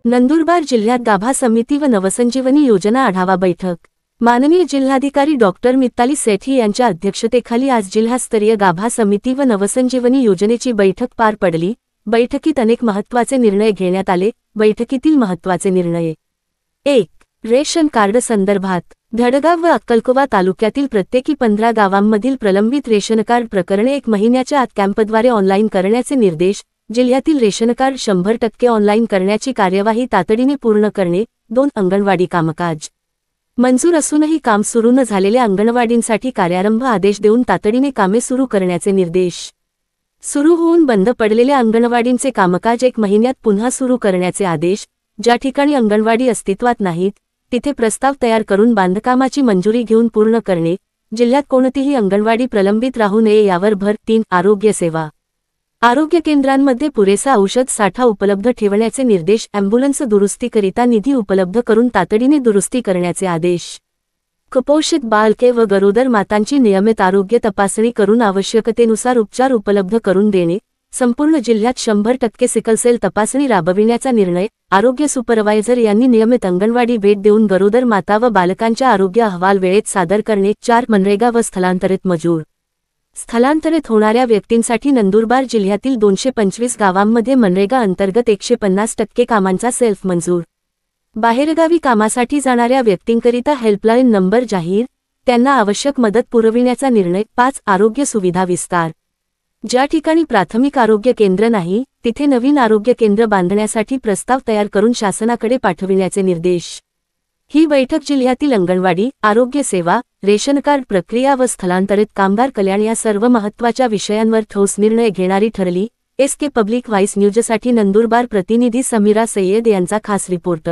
नंदुरबार जिल्ह्यात गाभा समिती व नवसंजीवनी योजना आढावा बैठक। माननीय जिल्हाधिकारी डॉक्टर मिताली सेठी यांच्या अध्यक्षतेखाली आज जिल्हास्तरीय गाभा समिती व नवसंजीवनी योजनेची बैठक पार पडली। बैठकीत अनेक महत्त्वाचे निर्णय घेण्यात आले। बैठकीतील महत्त्वाचे निर्णय: 1. रेशन कार्ड संदर्भात धडगाव व अक्कलकोवा तालुक्यातील प्रत्येकी 15 गावांमधील प्रलंबित रेशन कार्ड प्रकरणे 1 महिन्याच्या आत कॅम्पद्वारे ऑनलाईन करण्याचे निर्देश। जिल्ह्यातील रेशन कार्ड 100% ऑनलाईन करण्याची कार्यवाही तातडीने पूर्ण करणे। 2. अंगणवाडी कामकाज मंजूर असूनही काम सुरू न झालेल्या अंगणवाडींसाठी कार्यारंभ आदेश देऊन तातडीने कामे सुरू करण्याचे निर्देश। सुरू होऊन बंद पडलेल्या अंगणवाडींचे कामकाज 1 महिन्यात पुन्हा सुरू करण्याचे आदेश। ज्या ठिकाणी अंगणवाडी अस्तित्वात नाहीत तिथे प्रस्ताव तयार करून बांधकामाची मंजुरी घेऊन पूर्ण करणे। जिल्ह्यात कोणतीही अंगणवाडी प्रलंबित राहू नये यावर भर। 3. आरोग्य सेवा आरोग्य केंद्रांमध्ये पुरेसा औषध साठा उपलब्ध ठेवण्याचे निर्देश। ॲम्ब्युलन्स दुरुस्तीकरिता निधी उपलब्ध करून तातडीने दुरुस्ती करण्याचे आदेश। कुपोषित बालके व गरोदर मातांची नियमित आरोग्य तपासणी करून आवश्यकतेनुसार उपचार उपलब्ध करून देणे। संपूर्ण जिल्ह्यात 100% सिकलसेल तपासणी राबविण्याचा निर्णय। आरोग्य सुपरवायझर यांनी नियमित अंगणवाडी भेट देऊन गरोदर माता व बालकांच्या आरोग्य अहवाल वेळेत सादर करणे। 4. मनरेगा व स्थलांतरित मजूर स्थलांतरित होणाऱ्या व्यक्तींसाठी नंदुरबार जिल्ह्यातील 225 गावांमध्ये मनरेगा अंतर्गत 150% कामांचा सेल्फ मंजूर। बाहेरगावी कामासाठी जाणाऱ्या व्यक्तींकरिता हेल्पलाईन नंबर जाहीर, त्यांना आवश्यक मदत पुरविण्याचा निर्णय। 5. आरोग्य सुविधा विस्तार ज्या ठिकाणी प्राथमिक आरोग्य केंद्र नाही तिथे नवीन आरोग्य केंद्र बांधण्यासाठी प्रस्ताव तयार करून शासनाकडे पाठविण्याचे निर्देश। ही बैठक जिल्ह्यातील अंगणवाडी, आरोग्य सेवा, रेशन कार्ड प्रक्रिया व स्थलांतरित कामगार कल्याण या सर्व महत्त्वाच्या विषयांवर ठोस निर्णय घेणारी ठरली। SK पब्लिक व्हॉइस न्यूजसाठी नंदुरबार प्रतिनिधी समीरा सय्यद यांचा खास रिपोर्ट।